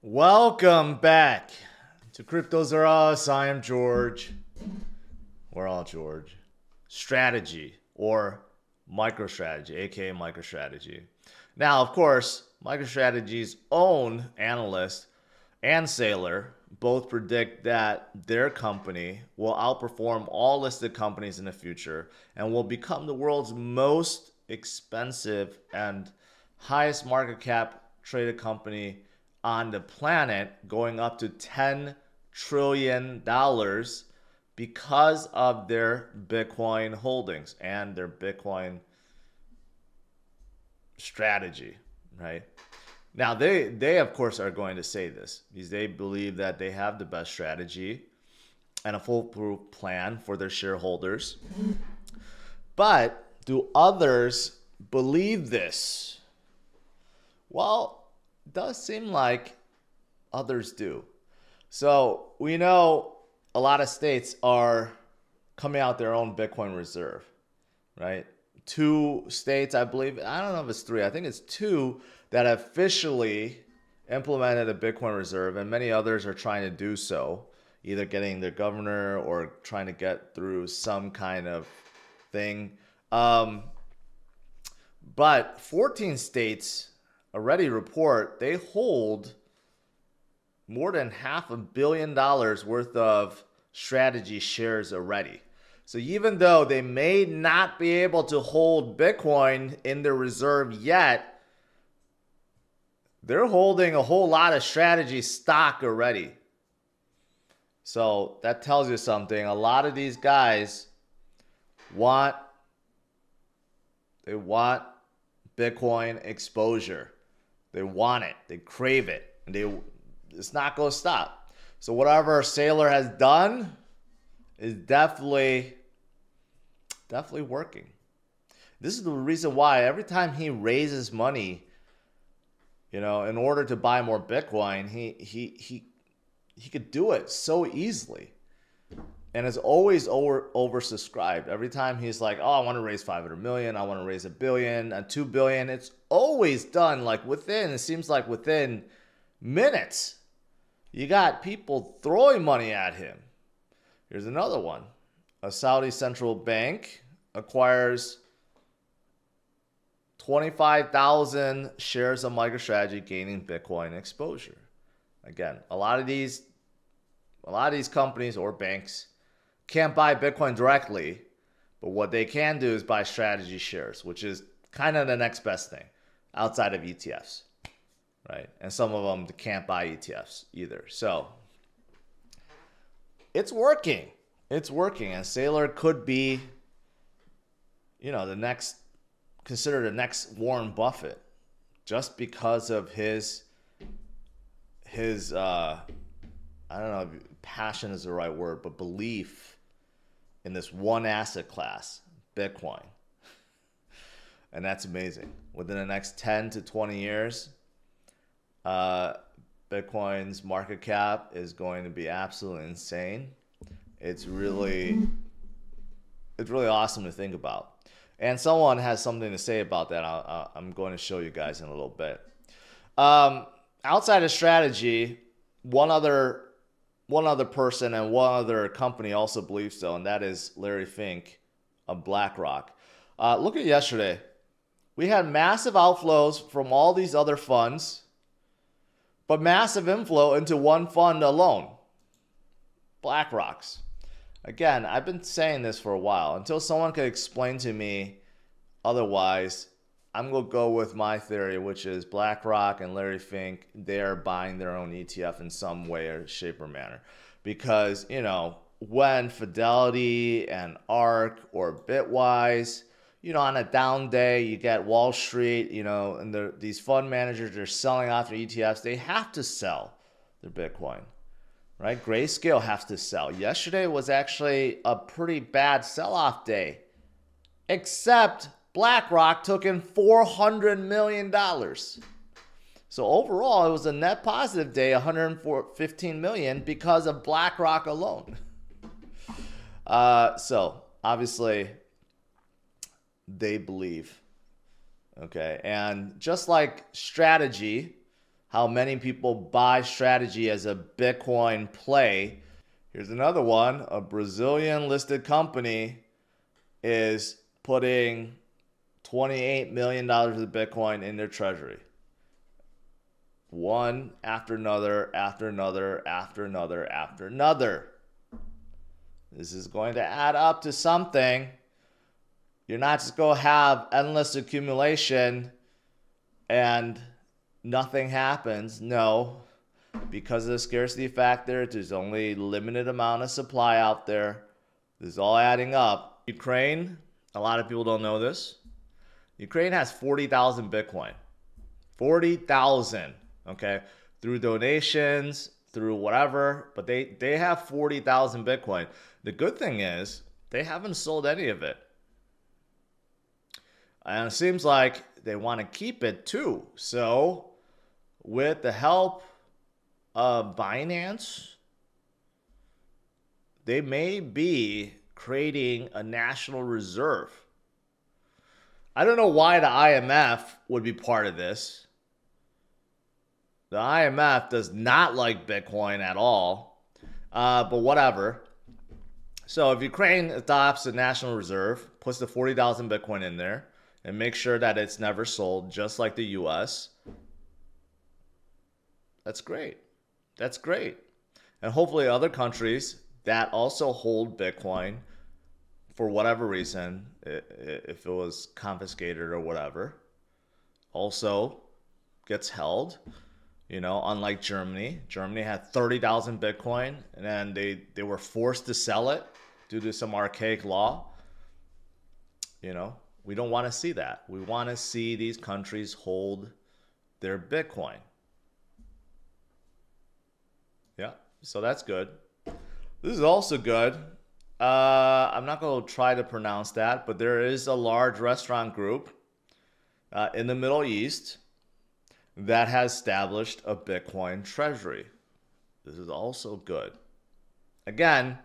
Welcome back to CryptosRUs. I am George. We're all George. Strategy or MicroStrategy, aka MicroStrategy. Now, of course, MicroStrategy's own analyst and Saylor both predict that their company will outperform all listed companies in the future and will become the world's most expensive and highest market cap traded company on the planet, going up to $10 trillion because of their Bitcoin holdings and their Bitcoin strategy, right? Now, they of course are going to say this because they believe that they have the best strategy and a foolproof plan for their shareholders. But do others believe this? Well, it does seem like others do. So we know a lot of states are coming out their own Bitcoin reserve, right? 2 states, I believe, I don't know if it's 3, I think it's 2 that officially implemented a Bitcoin reserve, and many others are trying to do so, either getting their governor or trying to get through some kind of thing. But 14 states already report they hold more than $500 million worth of strategy shares already. So even though they may not be able to hold Bitcoin in their reserve yet, they're holding a whole lot of strategy stock already. So that tells you something. A lot of these guys want Bitcoin exposure. They want it. They crave it. And it's not going to stop. So whatever Saylor has done is definitely working. This is the reason why every time he raises money, in order to buy more Bitcoin, he could do it so easily. And it's always oversubscribed. Every time he's like, oh, I want to raise 500 million. I want to raise $1 billion, $2 billion. It's always done it seems like within minutes. You got people throwing money at him. Here's another one. A Saudi central bank acquires 25,000 shares of MicroStrategy, gaining Bitcoin exposure. Again, a lot of these companies or banks can't buy Bitcoin directly, but what they can do is buy strategy shares, which is kind of the next best thing outside of ETFs, right? And some of them can't buy ETFs either. So it's working. It's working. And Saylor could be, considered the next Warren Buffett just because of his I don't know if passion is the right word, but belief in this one asset class, Bitcoin. And that's amazing. Within the next 10 to 20 years, Bitcoin's market cap is going to be absolutely insane. It's really awesome to think about. And someone has something to say about that. I'm going to show you guys in a little bit. Outside of strategy, one other person and one other company also believes so, and that is Larry Fink of BlackRock. Look at yesterday. We had massive outflows from all these other funds, but massive inflow into one fund alone, BlackRock's. Again, I've been saying this for a while. Until someone can explain to me otherwise, I'm going to go with my theory, which is BlackRock and Larry Fink, they're buying their own ETF in some way or shape or manner. Because, when Fidelity and ARK or Bitwise, on a down day, you get Wall Street, and these fund managers are selling off their ETFs. They have to sell their Bitcoin, right? Grayscale has to sell. Yesterday was actually a pretty bad sell-off day, except BlackRock took in $400 million. So overall, it was a net positive day, $115 million, because of BlackRock alone. So obviously, they believe. Okay, and just like strategy how many people buy strategy as a Bitcoin play. Here's another one. A Brazilian listed company is putting $28 million of Bitcoin in their treasury. One after another, after another, after another, after another. This is going to add up to something. You're not just going to have endless accumulation and nothing happens. No, because of the scarcity factor, there's only limited amount of supply out there. This is all adding up. Ukraine, a lot of people don't know this. Ukraine has 40,000 Bitcoin. 40,000, okay? Through donations, through whatever, but they have 40,000 Bitcoin. The good thing is they haven't sold any of it. And it seems like they want to keep it too. So with the help of Binance, they may be creating a national reserve. I don't know why the IMF would be part of this. The IMF does not like Bitcoin at all, but whatever. So if Ukraine adopts a national reserve, puts the 40,000 Bitcoin in there, and makes sure that it's never sold, just like the US, that's great. That's great. And hopefully other countries that also hold Bitcoin, for whatever reason, if it was confiscated or whatever, also gets held. You know, unlike Germany. Germany had 30,000 Bitcoin, and then they were forced to sell it due to some archaic law. You know, we don't want to see that. We want to see these countries hold their Bitcoin. Yeah, so that's good. This is also good. I'm not going to try to pronounce that, but there is a large restaurant group in the Middle East that has established a Bitcoin treasury. This is also good. Again,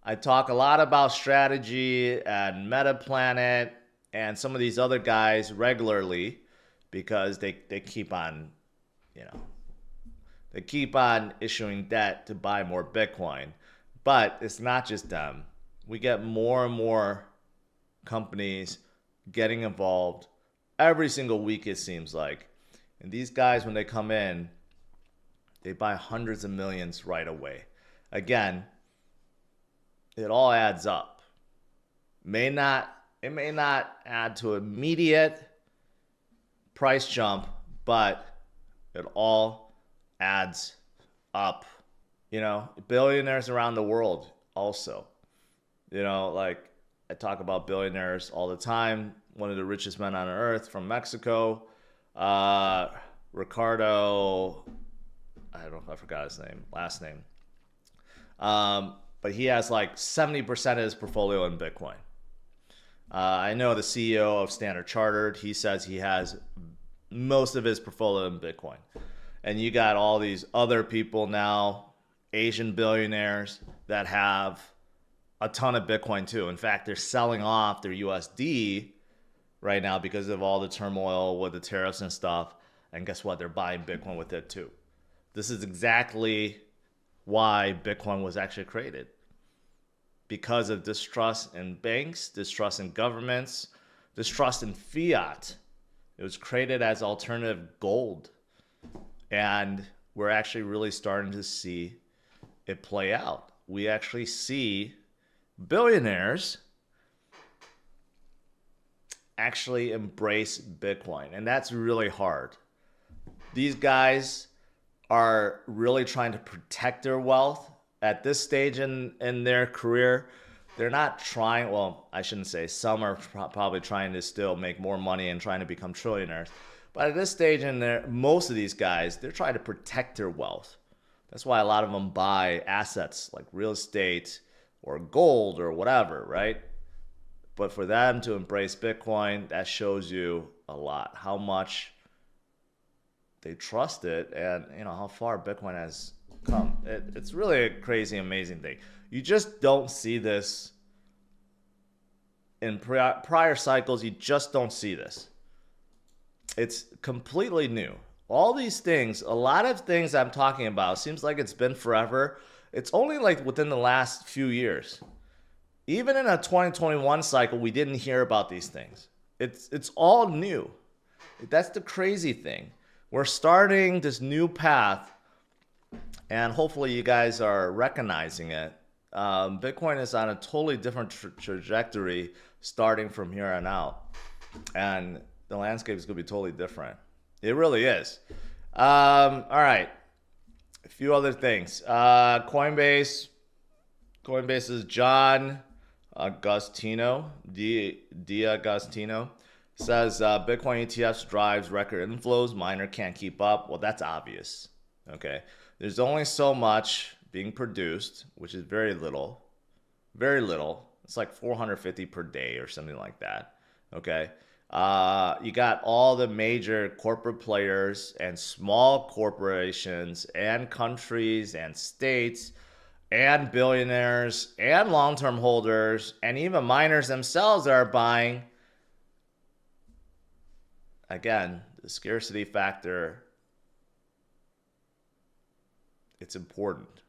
I talk a lot about strategy and MetaPlanet and some of these other guys regularly because they keep on, you know, they keep on issuing debt to buy more Bitcoin. But it's not just them. We get more and more companies getting involved every single week, it seems like. And these guys, when they come in, they buy hundreds of millions right away. Again, it all adds up. It may not add to immediate price jump, but it all adds up. You know, billionaires around the world also. You know, like I talk about billionaires all the time. One of the richest men on earth from Mexico, Ricardo, I don't know if I forgot his last name. But he has like 70% of his portfolio in Bitcoin. I know the CEO of Standard Chartered, he says he has most of his portfolio in Bitcoin. And you got all these other people now, Asian billionaires, that have a ton of Bitcoin too. In fact, they're selling off their USD right now because of all the turmoil with the tariffs and stuff. And guess what? They're buying Bitcoin with it too. This is exactly why Bitcoin was actually created. Because of distrust in banks, distrust in governments, distrust in fiat. It was created as alternative gold. And we're actually really starting to see it play out. We actually see billionaires actually embrace Bitcoin. And that's really hard. These guys are really trying to protect their wealth. At this stage in their career, they're not trying, well, I shouldn't say, some are probably trying to still make more money and trying to become trillionaires. But at this stage in their, most of these guys, they're trying to protect their wealth. That's why a lot of them buy assets like real estate or gold or whatever, right? But for them to embrace Bitcoin, that shows you a lot, how much they trust it and you know how far Bitcoin has come. It's really a crazy, amazing thing. You just don't see this in prior cycles. You just don't see this. It's completely new. All these things, a lot of things I'm talking about, seems like it's been forever. It's only like within the last few years. Even in a 2021 cycle, we didn't hear about these things. It's all new. That's the crazy thing. We're starting this new path, and hopefully you guys are recognizing it. Bitcoin is on a totally different trajectory starting from here on out. And the landscape is going to be totally different. It really is. All right. A few other things. Coinbase's John Agostino, D'Agostino, says Bitcoin ETFs drives record inflows. Miner can't keep up. Well, that's obvious. Okay. There's only so much being produced, which is very little. Very little. It's like 450 per day or something like that. Okay. You got all the major corporate players and small corporations and countries and states and billionaires and long-term holders and even miners themselves that are buying. Again, the scarcity factor, it's important.